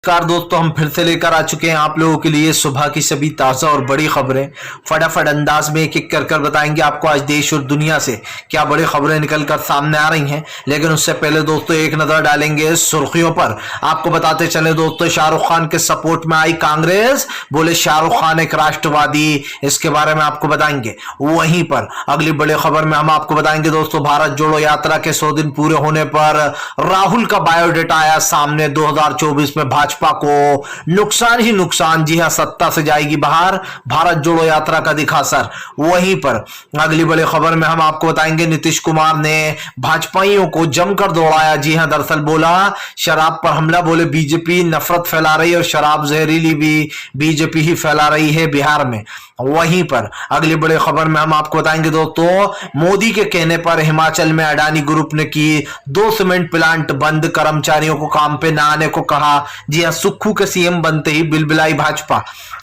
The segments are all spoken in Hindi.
नमस्कार दोस्तों, हम फिर से लेकर आ चुके हैं आप लोगों के लिए सुबह की सभी ताज़ा और बड़ी खबरें। फटाफट अंदाज में एक एक कर बताएंगे आपको आज देश और दुनिया से क्या बड़ी खबरें निकल कर सामने आ रही हैं। लेकिन उससे पहले दोस्तों एक नजर डालेंगे सुर्खियों पर। आपको बताते चले दोस्तों, शाहरुख खान के सपोर्ट में आई कांग्रेस, बोले शाहरुख खान एक राष्ट्रवादी, इसके बारे में आपको बताएंगे। वहीं पर अगली बड़ी खबर में हम आपको बताएंगे दोस्तों, भारत जोड़ो यात्रा के 100 दिन पूरे होने पर राहुल का बायोडेटा आया सामने। 2024 में भाजपा को नुकसान ही नुकसान, जी हां, सत्ता से जाएगी बाहर, भारत जोड़ो यात्रा का दिखा असर। वहीं पर अगली बड़ी खबर में हम आपको बताएंगे, नीतीश कुमार ने भाजपाइयों को जमकर दौड़ाया। जी हां, दरअसल बोला शराब पर हमला, बोले बीजेपी नफरत फैला रही है और शराब जहरीली भी बीजेपी ही फैला रही है बिहार में। वहीं पर अगली बड़ी खबर में हम आपको बताएंगे दोस्तों, मोदी के कहने पर हिमाचल में अडानी ग्रुप ने की 2 सीमेंट प्लांट बंद, कर्मचारियों को काम पे न आने को कहा। जी हां, सुक्खू के सीएम बनते ही बिलबिलाई भाजपा।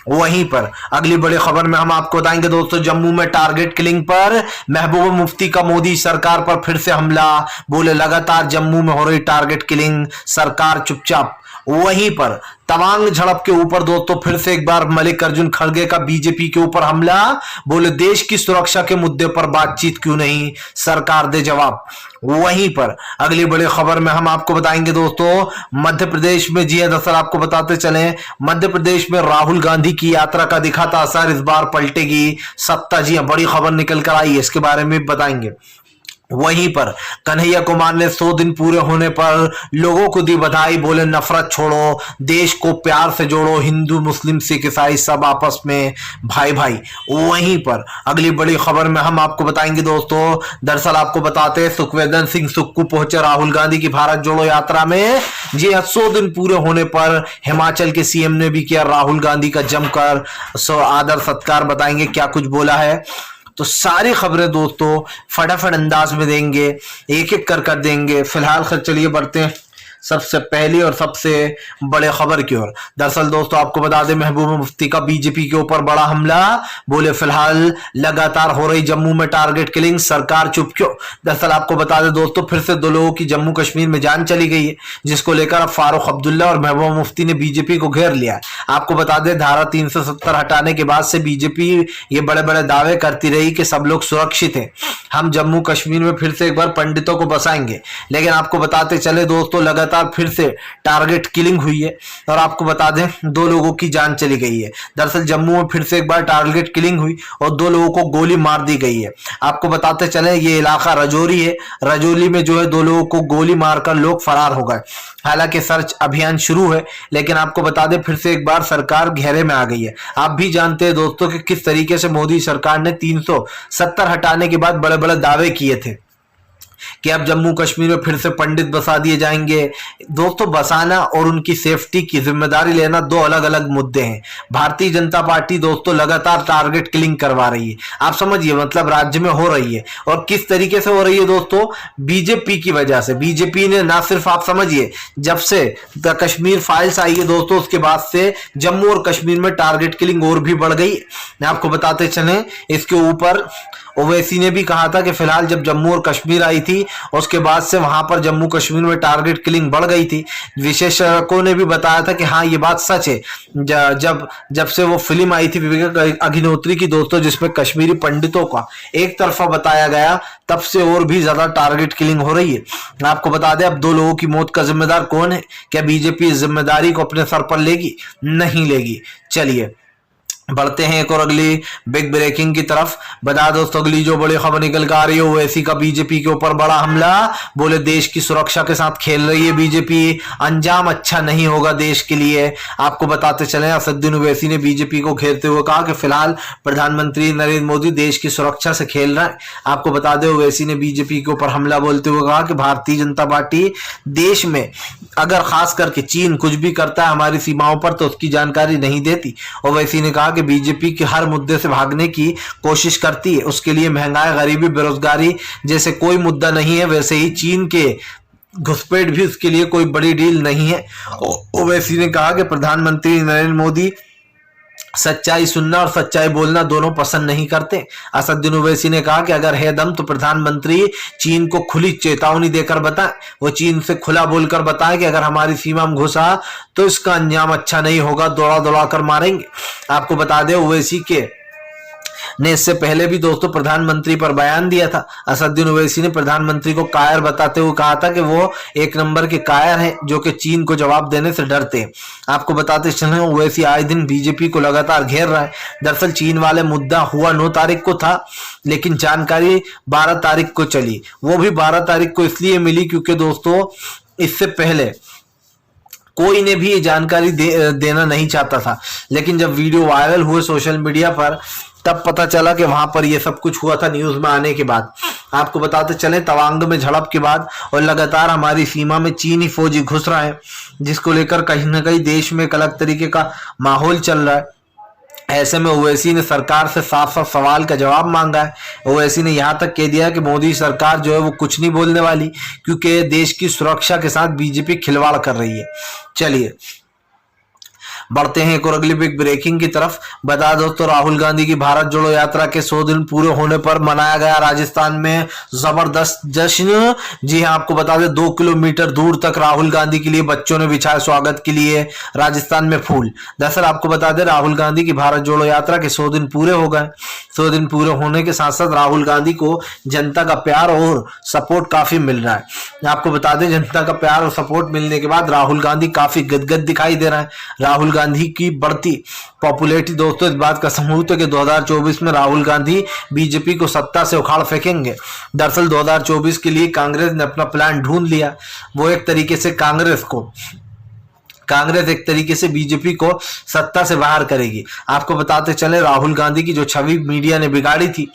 वहीं पर अगली बड़ी खबर में हम आपको बताएंगे दोस्तों, जम्मू में टारगेट किलिंग पर महबूबा मुफ्ती का मोदी सरकार पर फिर से हमला, बोले लगातार जम्मू में हो रही टारगेट किलिंग, सरकार चुपचाप। वहीं पर तवांग झड़प के ऊपर दोस्तों फिर से एक बार मल्लिकार्जुन खड़गे का बीजेपी के ऊपर हमला, बोले देश की सुरक्षा के मुद्दे पर बातचीत क्यों नहीं, सरकार दे जवाब। वहीं पर अगली बड़ी खबर में हम आपको बताएंगे दोस्तों, मध्य प्रदेश में, जी दरअसल आपको बताते चले, मध्य प्रदेश में राहुल गांधी की यात्रा का दिखा था असर, इस बार पलटेगी सत्ता। जी बड़ी खबर निकल कर आई है, इसके बारे में बताएंगे। वहीं पर कन्हैया कुमार ने 100 दिन पूरे होने पर लोगों को दी बधाई, बोले नफरत छोड़ो, देश को प्यार से जोड़ो, हिंदू मुस्लिम सिख ईसाई सब आपस में भाई भाई। वहीं पर अगली बड़ी खबर में हम आपको बताएंगे दोस्तों, दरअसल आपको बताते हैं, सुखवेंद्र सिंह सुक्खू पहुंचे राहुल गांधी की भारत जोड़ो यात्रा में। जी 100 दिन पूरे होने पर हिमाचल के सीएम ने भी किया राहुल गांधी का जमकर आदर सत्कार, बताएंगे क्या कुछ बोला है। तो सारी खबरें दोस्तों फटाफट अंदाज में देंगे, एक एक कर देंगे। फिलहाल चलिए बढ़ते हैं सबसे पहली और सबसे बड़े खबर की ओर। दरअसल दोस्तों आपको बता दें, महबूबा मुफ्ती का बीजेपी के ऊपर बड़ा हमला, बोले फिलहाल लगातार हो रही जम्मू में टारगेट किलिंग, सरकार चुप क्यों। दरअसल आपको बता दें दोस्तों, फिर से 2 लोगों की जम्मू कश्मीर में जान चली गई है, जिसको लेकर अब फारूक अब्दुल्ला और महबूबा मुफ्ती ने बीजेपी को घेर लिया। आपको बता दें, धारा 370 हटाने के बाद से बीजेपी ये बड़े बड़े दावे करती रही कि सब लोग सुरक्षित हैं, हम जम्मू कश्मीर में फिर से एक बार पंडितों को बसाएंगे। लेकिन आपको बताते चले दोस्तों, लगातार फिर से टारगेट किलिंग हुई है और आपको बता दें 2 लोगों की जान चली गई है। दरअसल जम्मू में फिर से एक बार टारगेट किलिंग हुई और 2 लोगों को गोली मार दी गई है। आपको बताते चले, ये इलाका रजौरी है, रजौरी में जो है 2 लोगों को गोली मारकर लोग फरार हो गए। हालांकि सर्च अभियान शुरू है, लेकिन आपको बता दें फिर से एक बार सरकार घेरे में आ गई है। आप भी जानते हैं दोस्तों कि किस तरीके से मोदी सरकार ने 370 हटाने के बाद बड़े बड़े दावे किए थे कि अब जम्मू कश्मीर में फिर से पंडित बसा दिए जाएंगे। दोस्तों बसाना और उनकी सेफ्टी की जिम्मेदारी लेना 2 अलग अलग मुद्दे हैं। भारतीय जनता पार्टी दोस्तों लगातार टारगेट किलिंग करवा रही है, आप समझिए, मतलब राज्य में हो रही है। और किस तरीके से हो रही है दोस्तों, बीजेपी की वजह से। बीजेपी ने ना सिर्फ, आप समझिए, जब से कश्मीर फाइल्स आई है दोस्तों, उसके बाद से जम्मू और कश्मीर में टारगेट किलिंग और भी बढ़ गई। मैं आपको बताते चले, इसके ऊपर ओवैसी ने भी कहा था कि फिलहाल जब जम्मू और कश्मीर आई थी, उसके बाद से वहां पर जम्मू कश्मीर में टारगेट किलिंग बढ़ गई थी। विशेषज्ञों ने भी बताया था कि हाँ ये बात सच है। जब से वो फिल्म आई थी विवेक अग्निहोत्री की दोस्तों, जिसमें कश्मीरी पंडितों का एक तरफा बताया गया, तब से और भी ज्यादा टारगेट किलिंग हो रही है। आपको बता दें, अब 2 लोगों की मौत का जिम्मेदार कौन है, क्या बीजेपी इस जिम्मेदारी को अपने सर पर लेगी, नहीं लेगी। चलिए बढ़ते हैं एक और अगली बिग ब्रेकिंग की तरफ। बता दोस्तों, अगली जो बड़ी खबर निकल कर आ रही है, ओवैसी का बीजेपी के ऊपर बड़ा हमला, बोले देश की सुरक्षा के साथ खेल रही है बीजेपी, अंजाम अच्छा नहीं होगा देश के लिए। आपको बताते चले, असदुद्दीन ओवैसी ने बीजेपी को घेरते हुए कहा कि फिलहाल प्रधानमंत्री नरेंद्र मोदी देश की सुरक्षा से खेल रहा है। आपको बता दें, ओवैसी ने बीजेपी के ऊपर हमला बोलते हुए कहा कि भारतीय जनता पार्टी देश में, अगर खास करके चीन कुछ भी करता है हमारी सीमाओं पर, तो उसकी जानकारी नहीं देती। ओवैसी ने कहा कि बीजेपी के हर मुद्दे से भागने की कोशिश करती है, उसके लिए महंगाई, गरीबी, बेरोजगारी जैसे कोई मुद्दा नहीं है। वैसे ही चीन के घुसपैठ भी उसके लिए कोई बड़ी डील नहीं है। ओवैसी ने कहा कि प्रधानमंत्री नरेंद्र मोदी सच्चाई सुनना और सच्चाई बोलना दोनों पसंद नहीं करते। असदुद्दीन ओवैसी ने कहा कि अगर है दम तो प्रधानमंत्री चीन को खुली चेतावनी देकर बताएं, वो चीन से खुला बोलकर बताएं कि अगर हमारी सीमा में घुसा तो इसका अंजाम अच्छा नहीं होगा, दौड़ा दौड़ा कर मारेंगे। आपको बता दें ओवैसी के ने इससे पहले भी दोस्तों प्रधानमंत्री पर बयान दिया था। असदुद्दीन ओवैसी ने प्रधानमंत्री को कायर बताते हुए कहा था कि वो एक नंबर के कायर हैं जो कि चीन को जवाब देने से डरते हैं। आपको बताते चलें ओवैसी आए दिन बीजेपी को लगातार घेर रहा है। दरअसल चीन वाले मुद्दा हुआ 9 तारीख को था, लेकिन जानकारी 12 तारीख को चली। वो भी 12 तारीख को इसलिए मिली क्योंकि दोस्तों इससे पहले कोई ने भी ये जानकारी देना नहीं चाहता था, लेकिन जब वीडियो वायरल हुए सोशल मीडिया पर तब पता चला कि वहां पर ये सब कुछ हुआ था न्यूज में आने के बाद। आपको बताते चले तवांग में झड़प के बाद और लगातार हमारी सीमा में चीनी फौजी घुस रहा है, जिसको लेकर कहीं ना कहीं देश में एक अलग तरीके का माहौल चल रहा है। ऐसे में ओवैसी ने सरकार से साफ साफ सवाल का जवाब मांगा है। ओवैसी ने यहां तक कह दिया कि मोदी सरकार जो है वो कुछ नहीं बोलने वाली, क्योंकि देश की सुरक्षा के साथ बीजेपी खिलवाड़ कर रही है। चलिए बढ़ते हैं एक और अगली बिग ब्रेकिंग की तरफ। बता दो तो राहुल गांधी की भारत जोड़ो यात्रा के 100 दिन पूरे होने पर मनाया गया राजस्थान में जबरदस्त जश्न। जी हां, आपको बता दें 2 किलोमीटर दूर तक राहुल गांधी के लिए बच्चों ने बिछाए स्वागत के लिए राजस्थान में फूल। दरअसल आपको बता दें राहुल गांधी की भारत जोड़ो यात्रा के 100 दिन पूरे हो गए। 100 दिन पूरे होने के साथ साथ राहुल गांधी को जनता का प्यार और सपोर्ट काफी मिल रहा है। आपको बता दें जनता का प्यार और सपोर्ट मिलने के बाद राहुल गांधी काफी गदगद दिखाई दे रहा है। राहुल गांधी की बढ़ती पॉपुलैरिटी दोस्तों इस बात का सबूत है कि 2024 में राहुल गांधी बीजेपी को सत्ता से उखाड़ फेंकेंगे। दरअसल 2024 के लिए कांग्रेस ने अपना प्लान ढूंढ लिया। वो एक तरीके से कांग्रेस एक तरीके से बीजेपी को सत्ता से बाहर करेगी। आपको बताते चले राहुल गांधी की जो छवि मीडिया ने बिगाड़ी थी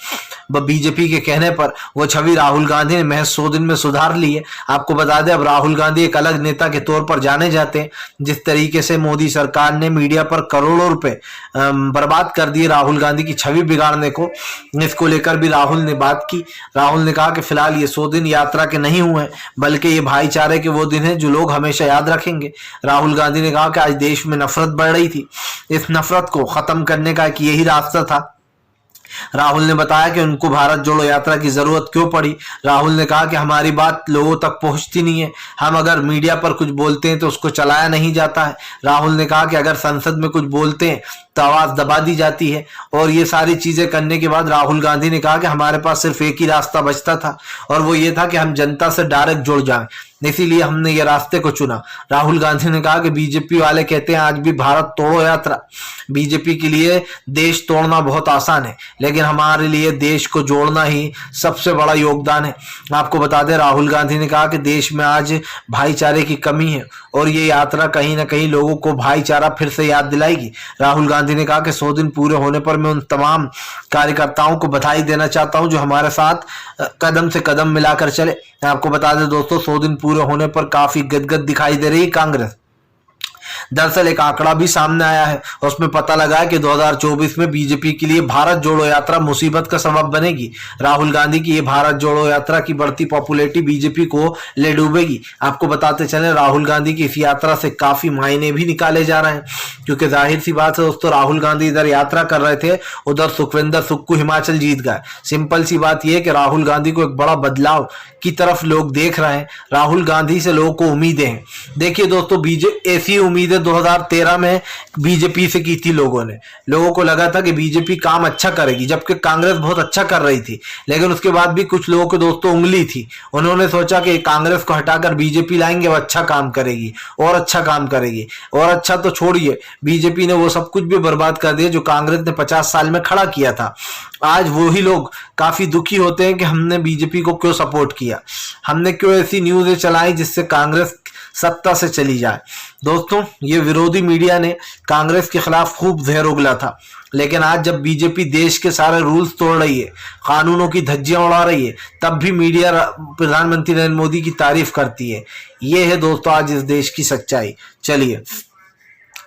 बीजेपी के कहने पर, वो छवि राहुल गांधी ने महज 100 दिन में सुधार ली है। आपको बता दें अब राहुल गांधी एक अलग नेता के तौर पर जाने जाते हैं। जिस तरीके से मोदी सरकार ने मीडिया पर करोड़ों रुपए बर्बाद कर दिए राहुल गांधी की छवि बिगाड़ने को, इसको लेकर भी राहुल ने बात की। राहुल ने कहा कि फिलहाल ये 100 दिन यात्रा के नहीं हुए, बल्कि ये भाईचारे के वो दिन है जो लोग हमेशा याद रखेंगे। राहुल गांधी ने कहा कि आज देश में नफरत बढ़ रही थी, इस नफरत को खत्म करने का एक यही रास्ता था। राहुल ने बताया कि उनको भारत जोड़ो यात्रा की जरूरत क्यों पड़ी। राहुल ने कहा कि हमारी बात लोगों तक पहुंचती नहीं है, हम अगर मीडिया पर कुछ बोलते हैं तो उसको चलाया नहीं जाता है। राहुल ने कहा कि अगर संसद में कुछ बोलते हैं तो आवाज दबा दी जाती है। और ये सारी चीजें करने के बाद राहुल गांधी ने कहा कि हमारे पास सिर्फ एक ही रास्ता बचता था और वो ये था कि हम जनता से डायरेक्ट जुड़ जाएं, इसीलिए हमने ये रास्ते को चुना। राहुल गांधी ने कहा कि बीजेपी वाले कहते हैं आज भी भारत तोड़ो यात्रा। बीजेपी के लिए देश तोड़ना बहुत आसान है, लेकिन हमारे लिए देश को जोड़ना ही सबसे बड़ा योगदान है। आपको बता दें राहुल गांधी ने कहा कि देश में आज भाईचारे की कमी है और ये यात्रा कहीं ना कहीं लोगों को भाईचारा फिर से याद दिलाएगी। राहुल गांधी ने कहा कि 100 दिन पूरे होने पर मैं उन तमाम कार्यकर्ताओं को बधाई देना चाहता हूं जो हमारे साथ कदम से कदम मिलाकर चले। आपको बता दें दोस्तों 100 दिन पूरे होने पर काफी गदगद दिखाई दे रही कांग्रेस। दरअसल एक आंकड़ा भी सामने आया है, उसमें पता लगा है कि 2024 में बीजेपी के लिए भारत जोड़ो यात्रा मुसीबत का सबब बनेगी। राहुल गांधी की ये भारत जोड़ो यात्रा की बढ़ती पॉपुलैरिटी बीजेपी को ले डूबेगी। आपको बताते चले राहुल गांधी की इस यात्रा से काफी मायने भी निकाले जा रहे हैं, क्योंकि जाहिर सी बात है दोस्तों राहुल गांधी इधर यात्रा कर रहे थे, उधर सुखविंदर सुक्खू हिमाचल जीत गए। सिंपल सी बात यह है कि राहुल गांधी को एक बड़ा बदलाव की तरफ लोग देख रहे हैं। राहुल गांधी से लोगों को उम्मीदें हैं। देखिए दोस्तों ऐसी उम्मीदें 2013 में बीजेपी से की थी लोगों ने। लोगों को लगा था कि बीजेपी काम अच्छा करेगी, जबकि कांग्रेस बहुत अच्छा कर रही थी। लेकिन उसके बाद भी कुछ लोगों को दोस्तों उंगली थी, उन्होंने सोचा कि कांग्रेस को हटाकर बीजेपी लाएंगे, वो अच्छा काम करेगी और अच्छा काम करेगी। और अच्छा तो छोड़िए, बीजेपी ने वो सब कुछ भी बर्बाद कर दिया जो कांग्रेस ने 50 साल में खड़ा किया था। आज वही लोग काफी दुखी होते हैं कि हमने बीजेपी को क्यों सपोर्ट किया, हमने क्यों ऐसी न्यूज़ें चलाई जिससे कांग्रेस सत्ता से चली जाए। दोस्तों ये विरोधी मीडिया ने कांग्रेस के खिलाफ खूब जहर उगला था, लेकिन आज जब बीजेपी देश के सारे रूल्स तोड़ रही है, कानूनों की धज्जियां उड़ा रही है, तब भी मीडिया प्रधानमंत्री नरेंद्र मोदी की तारीफ करती है। ये है दोस्तों आज इस देश की सच्चाई। चलिए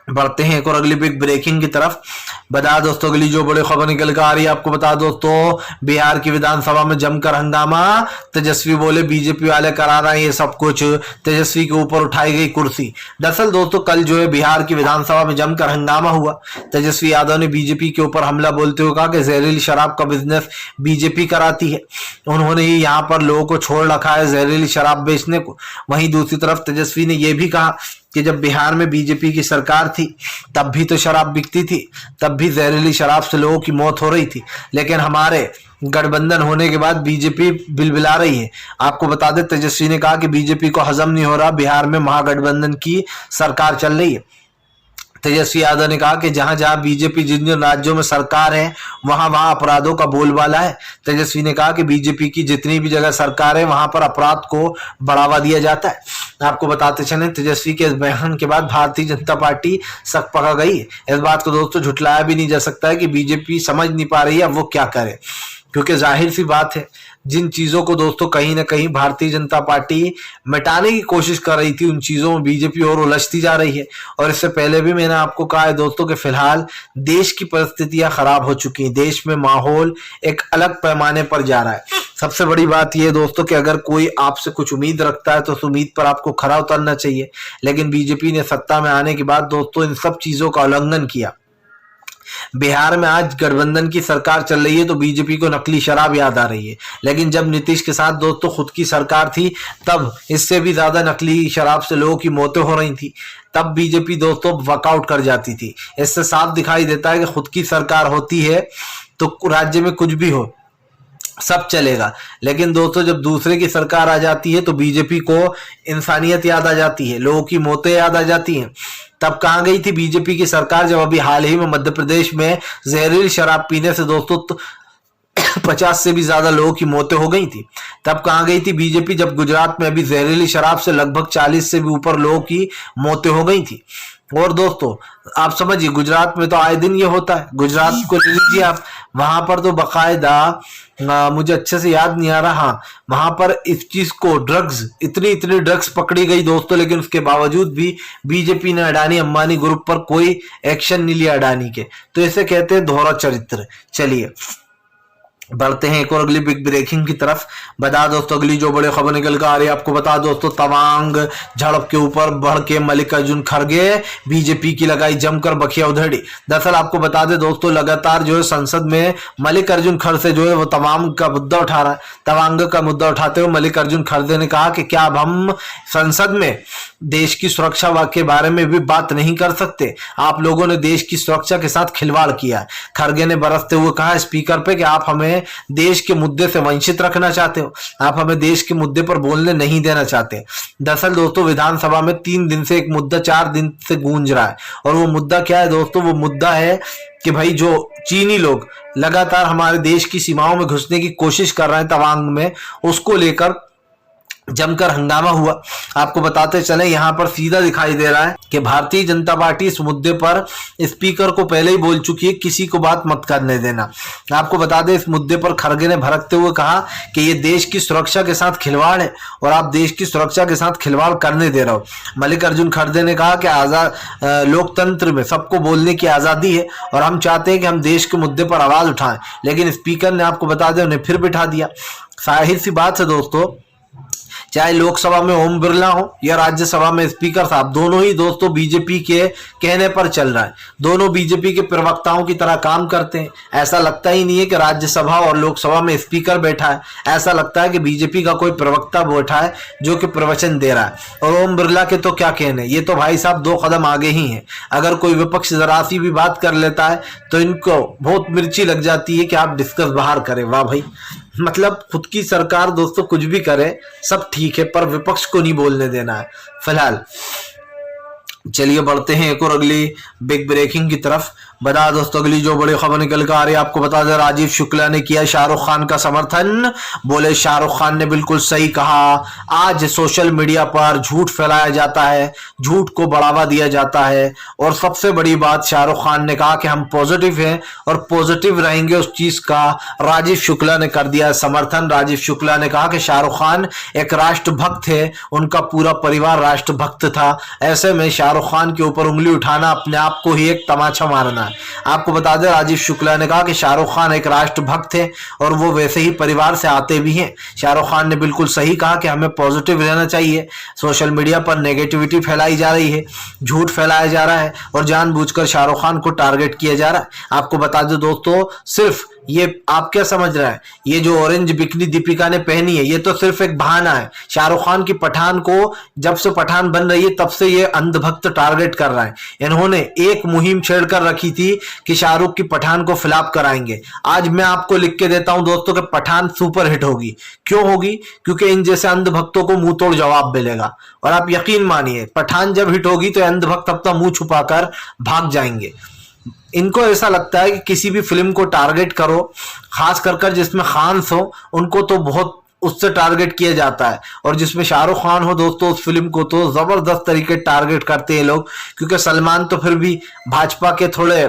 बढ़ते हैं एक और अगली बिग ब्रेकिंग की तरफ। बता दोस्तों अगली जो बड़ी खबर निकल कर आ रही है आपको बता दोस्तों, बिहार की विधानसभा में जमकर हंगामा। तेजस्वी बोले बीजेपी वाले करा रहे हैं ये सब कुछ, तेजस्वी के ऊपर उठाई गई कुर्सी। दरअसल दोस्तों कल जो है बिहार की विधानसभा में जमकर हंगामा हुआ। तेजस्वी यादव ने बीजेपी के ऊपर हमला बोलते हुए कहा कि जहरीली शराब का बिजनेस बीजेपी कराती है, उन्होंने ही यहाँ पर लोगों को छोड़ रखा है जहरीली शराब बेचने को। वहीं दूसरी तरफ तेजस्वी ने यह भी कहा कि जब बिहार में बीजेपी की सरकार थी तब भी तो शराब बिकती थी, तब भी जहरीली शराब से लोगों की मौत हो रही थी, लेकिन हमारे गठबंधन होने के बाद बीजेपी बिलबिला रही है। आपको बता दें तेजस्वी ने कहा कि बीजेपी को हजम नहीं हो रहा, बिहार में महागठबंधन की सरकार चल रही है। तेजस्वी यादव ने कहा कि जहां जहां बीजेपी जिन जिन राज्यों में सरकार है वहां वहां अपराधों का बोलबाला है। तेजस्वी ने कहा कि बीजेपी की जितनी भी जगह सरकार है वहां पर अपराध को बढ़ावा दिया जाता है। आपको बताते चलें तेजस्वी के इस बयान के बाद भारतीय जनता पार्टी सक पका गई है। इस बात को दोस्तों झुटलाया भी नहीं जा सकता है कि बीजेपी समझ नहीं पा रही है अब वो क्या करे, क्योंकि जाहिर सी बात है जिन चीजों को दोस्तों कहीं ना कहीं भारतीय जनता पार्टी मिटाने की कोशिश कर रही थी उन चीजों में बीजेपी और उलझती जा रही है। और इससे पहले भी मैंने आपको कहा है दोस्तों कि फिलहाल देश की परिस्थितियां खराब हो चुकी हैं, देश में माहौल एक अलग पैमाने पर जा रहा है। सबसे बड़ी बात यह दोस्तों कि अगर कोई आपसे कुछ उम्मीद रखता है तो उस उम्मीद पर आपको खरा उतरना चाहिए, लेकिन बीजेपी ने सत्ता में आने के बाद दोस्तों इन सब चीजों का उल्लंघन किया। बिहार में आज गठबंधन की सरकार चल रही है तो बीजेपी को नकली शराब याद आ रही है, लेकिन जब नीतीश के साथ दोस्तों खुद की सरकार थी तब इससे भी ज्यादा नकली शराब से लोगों की मौतें हो रही थी, तब बीजेपी दोस्तों वर्कआउट कर जाती थी। इससे साफ दिखाई देता है कि खुद की सरकार होती है तो राज्य में कुछ भी हो सब चलेगा, लेकिन दोस्तों जब दूसरे की सरकार आ जाती है तो बीजेपी को इंसानियत याद आ जाती है, लोगों की मौतें याद आ जाती हैं। तब कहां गई थी बीजेपी की सरकार जब अभी हाल ही में मध्य प्रदेश में जहरीली शराब पीने से दोस्तों 50 से भी ज्यादा लोगों की मौतें हो गई थी। तब कहां गई थी बीजेपी जब गुजरात में अभी जहरीली शराब से लगभग 40 से भी ऊपर लोगों की मौतें हो गई थी। और दोस्तों आप समझिए गुजरात में तो आए दिन ये होता है, गुजरात को ले लीजिए आप, वहां पर तो बकायदा मुझे अच्छे से याद नहीं आ रहा, हाँ वहां पर इस चीज को ड्रग्स इतनी ड्रग्स पकड़ी गई दोस्तों, लेकिन उसके बावजूद भी बीजेपी ने अडानी अंबानी ग्रुप पर कोई एक्शन नहीं लिया अडानी के, तो इसे कहते हैं दोहरा चरित्र। चलिए बढ़ते हैं एक और अगली बिग ब्रेकिंग की तरफ। बता दोस्तों अगली जो बड़ी खबर निकल कर आ रही है आपको बता दोस्तों, तवांग झड़प के ऊपर बढ़ के मल्लिकार्जुन खड़गे बीजेपी की लगाई जमकर बखिया उधेड़ी। दरअसल आपको बता दें दोस्तों लगातार जो है संसद में मल्लिकार्जुन खड़गे जो है वो तवांग का मुद्दा उठा रहा है। तवांग का मुद्दा उठाते हुए मल्लिकार्जुन खड़गे ने कहा कि क्या अब हम संसद में देश की सुरक्षा के बारे में भी बात नहीं कर सकते, आप लोगों ने देश की सुरक्षा के साथ खिलवाड़ किया। खड़गे ने बरसते हुए कहा स्पीकर पे कि आप हमें देश के मुद्दे से वंचित रखना चाहते हो, आप हमें देश के मुद्दे पर बोलने नहीं देना चाहते। दरअसल दोस्तों विधानसभा में 3 दिन से एक मुद्दा 4 दिन से गूंज रहा है, और वो मुद्दा क्या है दोस्तों, वो मुद्दा है कि भाई जो चीनी लोग लगातार हमारे देश की सीमाओं में घुसने की कोशिश कर रहे हैं तवांग में, उसको लेकर जमकर हंगामा हुआ। आपको बताते चले यहां पर सीधा दिखाई दे रहा है कि भारतीय जनता पार्टी इस मुद्दे पर स्पीकर को पहले ही बोल चुकी है किसी को बात मत करने देना। आपको बता दें इस मुद्दे पर खड़गे ने भड़कते हुए कहा कि ये देश की सुरक्षा के साथ खिलवाड़ है और आप देश की सुरक्षा के साथ खिलवाड़ करने दे रहे हो। मल्लिकार्जुन खड़गे ने कहा कि आजाद लोकतंत्र में सबको बोलने की आजादी है और हम चाहते हैं कि हम देश के मुद्दे पर आवाज उठाएं, लेकिन स्पीकर ने आपको बता दें उन्हें फिर बिठा दिया। जाहिर सी बात है दोस्तों, चाहे लोकसभा में ओम बिरला हो या राज्यसभा में स्पीकर साहब, दोनों ही दोस्तों बीजेपी के कहने पर चल रहा है, दोनों बीजेपी के प्रवक्ताओं की तरह काम करते हैं। ऐसा लगता ही नहीं है कि राज्यसभा और लोकसभा में स्पीकर बैठा है, ऐसा लगता है कि बीजेपी का कोई प्रवक्ता बैठा है जो कि प्रवचन दे रहा है। और ओम बिरला के तो क्या कहने, ये तो भाई साहब 2 कदम आगे ही हैं। अगर कोई विपक्ष जरा सी भी बात कर लेता है तो इनको बहुत मिर्ची लग जाती है कि आप डिस्कस बाहर करें। वाह भाई, मतलब खुद की सरकार दोस्तों कुछ भी करे सब ठीक है, पर विपक्ष को नहीं बोलने देना है फिलहाल। चलिए बढ़ते हैं एक और अगली बिग ब्रेकिंग की तरफ। बता दोस्तों अगली जो बड़ी खबर निकल कर आ रही है आपको बता दें, राजीव शुक्ला ने किया शाहरुख खान का समर्थन, बोले शाहरुख खान ने बिल्कुल सही कहा। आज सोशल मीडिया पर झूठ फैलाया जाता है, झूठ को बढ़ावा दिया जाता है, और सबसे बड़ी बात शाहरुख खान ने कहा कि हम पॉजिटिव हैं और पॉजिटिव रहेंगे, उस चीज का राजीव शुक्ला ने कर दिया समर्थन। राजीव शुक्ला ने कहा कि शाहरुख खान एक राष्ट्रभक्त है, उनका पूरा परिवार राष्ट्रभक्त था, ऐसे में शाहरुख शाहरुख खान के ऊपर उंगली उठाना अपने आप को ही एक तमाचा मारना है। आपको बता दें, राजीव शुक्ला ने कहा कि शाहरुख खान एक राष्ट्रभक्त है और वो वैसे ही परिवार से आते भी हैं। शाहरुख खान ने बिल्कुल सही कहा कि हमें पॉजिटिव रहना चाहिए। सोशल मीडिया पर नेगेटिविटी फैलाई जा रही है, झूठ फैलाया जा रहा है और जानबूझकर शाहरुख खान को टारगेट किया जा रहा है। आपको बता दें दोस्तों, सिर्फ ये आप क्या समझ रहे हैं, ये जो ऑरेंज बिकनी दीपिका ने पहनी है ये तो सिर्फ एक बहाना है। शाहरुख खान की पठान को जब से पठान बन रही है तब से ये अंधभक्त टारगेट कर रहा है। इन्होंने एक मुहिम छेड़कर रखी थी कि शाहरुख की पठान को फ्लॉप कराएंगे। आज मैं आपको लिख के देता हूं दोस्तों कि पठान सुपर हिट होगी। क्यों होगी? क्योंकि इन जैसे अंधभक्तों को मुंह तोड़ जवाब मिलेगा। और आप यकीन मानिए, पठान जब हिट होगी तो अंधभक्त अपना मुंह छुपाकर भाग जाएंगे। इनको ऐसा लगता है कि किसी भी फिल्म को टारगेट करो, खास कर जिसमें खान हो, उनको तो बहुत उससे टारगेट किया जाता है। और जिसमें शाहरुख खान हो दोस्तों, उस फिल्म को तो जबरदस्त तरीके टारगेट करते हैं लोग। क्योंकि सलमान तो फिर भी भाजपा के थोड़े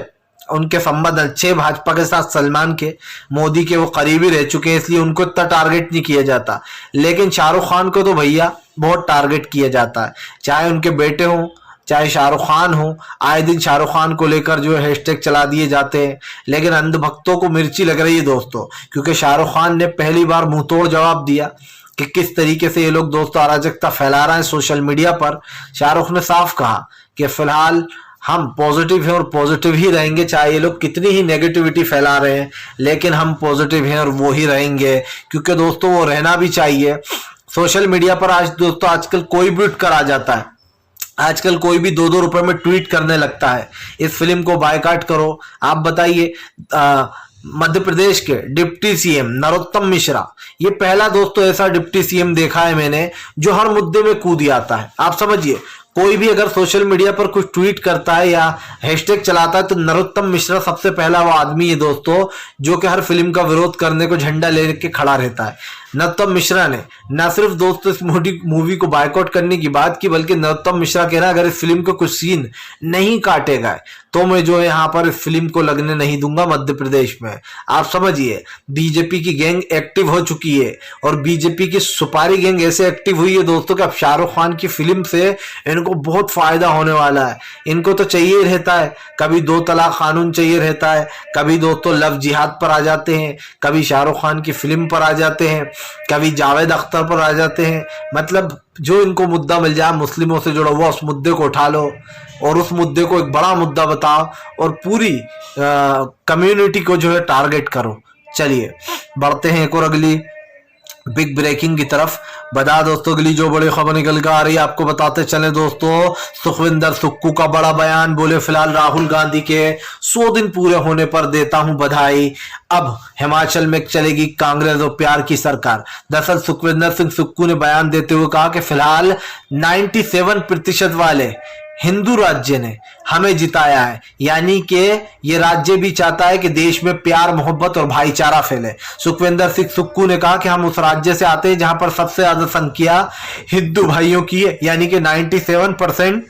उनके संबंध अच्छे, भाजपा के साथ सलमान के, मोदी के वो करीबी रह चुके हैं, इसलिए उनको इतना टारगेट नहीं किया जाता। लेकिन शाहरुख खान को तो भैया बहुत टारगेट किया जाता है, चाहे उनके बेटे हों चाहे शाहरुख खान हो। आए दिन शाहरुख खान को लेकर जो है हैशटैग चला दिए जाते हैं। लेकिन अंधभक्तों को मिर्ची लग रही है दोस्तों, क्योंकि शाहरुख खान ने पहली बार मुंहतोड़ जवाब दिया कि किस तरीके से ये लोग दोस्तों अराजकता फैला रहे हैं सोशल मीडिया पर। शाहरुख ने साफ कहा कि फिलहाल हम पॉजिटिव हैं और पॉजिटिव ही रहेंगे, चाहे ये लोग कितनी ही नेगेटिविटी फैला रहे हैं, लेकिन हम पॉजिटिव हैं और वो ही रहेंगे। क्योंकि दोस्तों वो रहना भी चाहिए। सोशल मीडिया पर आज दोस्तों आजकल कोई भी उठ कर आ जाता है। आजकल कोई भी 2-2 रुपए में ट्वीट करने लगता है, इस फिल्म को बायकॉट करो। आप बताइए, मध्य प्रदेश के डिप्टी सीएम नरोत्तम मिश्रा, ये पहला दोस्तों ऐसा डिप्टी सीएम देखा है मैंने जो हर मुद्दे में कूद आता है। आप समझिए, कोई भी अगर सोशल मीडिया पर कुछ ट्वीट करता है या हैशटैग चलाता है तो नरोत्तम मिश्रा सबसे पहला वो आदमी है दोस्तों जो कि हर फिल्म का विरोध करने को झंडा लेके खड़ा रहता है। नरोत्तम मिश्रा ने न सिर्फ दोस्तों इस मूवी को बायकॉट करने की बात की, बल्कि नरोत्तम मिश्रा कह रहा है अगर इस फिल्म को कुछ सीन नहीं काटे गए तो मैं जो है यहाँ पर इस फिल्म को लगने नहीं दूंगा मध्य प्रदेश में। आप समझिए, बीजेपी की गैंग एक्टिव हो चुकी है और बीजेपी की सुपारी गैंग ऐसे एक्टिव हुई है दोस्तों कि अब शाहरुख खान की फिल्म से इनको बहुत फायदा होने वाला है। इनको तो चाहिए रहता है, कभी 2 तलाक कानून चाहिए रहता है, कभी दोस्तों लव जिहाद पर आ जाते हैं, कभी शाहरुख खान की फिल्म पर आ जाते हैं, कभी जावेद अख्तर पर आ जाते हैं। मतलब जो इनको मुद्दा मिल जाए मुस्लिमों से जुड़ा हुआ, उस मुद्दे को उठा लो और उस मुद्दे को एक बड़ा मुद्दा बताओ और पूरी कम्युनिटी को जो है टारगेट करो। चलिए बढ़ते हैं एक और अगली बिग ब्रेकिंग की तरफ। बता दोस्तों अगली जो बड़ी खबर निकल कर आ रही है आपको बताते चले दोस्तों। सुखविंदर सुक्कू का बड़ा बयान, बोले फिलहाल राहुल गांधी के 100 दिन पूरे होने पर देता हूं बधाई, अब हिमाचल में चलेगी कांग्रेस और प्यार की सरकार। दरअसल सुखविंदर सिंह सुक्कू ने बयान देते हुए कहा कि फिलहाल 97% वाले हिंदू राज्य ने हमें जिताया है, यानी कि ये राज्य भी चाहता है कि देश में प्यार मोहब्बत और भाईचारा फैले। सुखविंदर सिंह सुक्कू ने कहा कि हम उस राज्य से आते हैं जहां पर सबसे ज्यादा संख्या हिंदू भाइयों की है, यानी कि 97%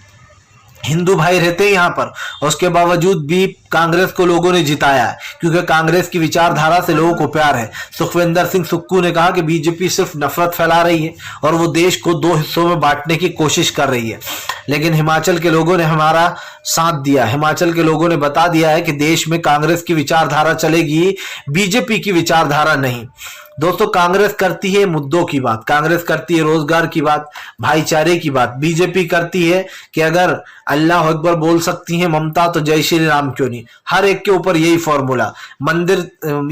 हिंदू भाई रहते हैं यहाँ पर। उसके बावजूद भी कांग्रेस को लोगों ने जिताया है क्योंकि कांग्रेस की विचारधारा से लोगों को प्यार है। सुखविंदर सिंह सुक्कू ने कहा कि बीजेपी सिर्फ नफरत फैला रही है और वो देश को 2 हिस्सों में बांटने की कोशिश कर रही है, लेकिन हिमाचल के लोगों ने हमारा साथ दिया। हिमाचल के लोगों ने बता दिया है कि देश में कांग्रेस की विचारधारा चलेगी, बीजेपी की विचारधारा नहीं। दोस्तों कांग्रेस करती है मुद्दों की बात, कांग्रेस करती है रोजगार की बात, भाईचारे की बात। बीजेपी करती है कि अगर अल्लाह अकबर बोल सकती है ममता तो जय श्री राम क्यों नहीं। हर एक के ऊपर यही फॉर्मूला,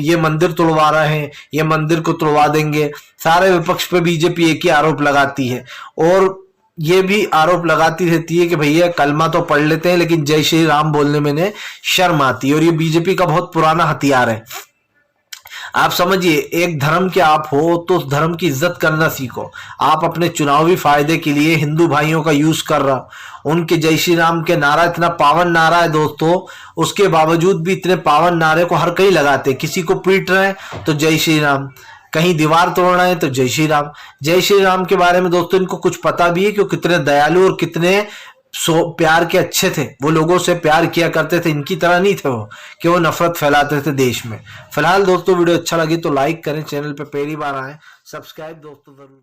ये मंदिर तोड़वा रहे हैं, ये मंदिर को तोड़वा देंगे। सारे विपक्ष पे बीजेपी एक ही आरोप लगाती है और ये भी आरोप लगाती रहती है कि भैया कलमा तो पढ़ लेते हैं लेकिन जय श्री राम बोलने में ने शर्म आती है। और ये बीजेपी का बहुत पुराना हथियार है। आप समझिए, एक धर्म के आप हो तो उस धर्म की इज्जत करना सीखो। आप अपने चुनावी फायदे के लिए हिंदू भाइयों का यूज कर रहा, उनके जय श्री राम के नारा इतना पावन नारा है दोस्तों, उसके बावजूद भी इतने पावन नारे को हर कहीं लगाते। किसी को पीट रहे हैं तो जय श्री राम, कहीं दीवार तोड़ना है तो जय श्री राम। जय श्री राम के बारे में दोस्तों इनको कुछ पता भी है कि वो कितने दयालु और कितने प्यार के अच्छे थे, वो लोगों से प्यार किया करते थे। इनकी तरह नहीं थे वो कि वो नफरत फैलाते थे देश में। फिलहाल दोस्तों वीडियो अच्छा लगी तो लाइक करें, चैनल पे पहली बार आए सब्सक्राइब दोस्तों जरूर।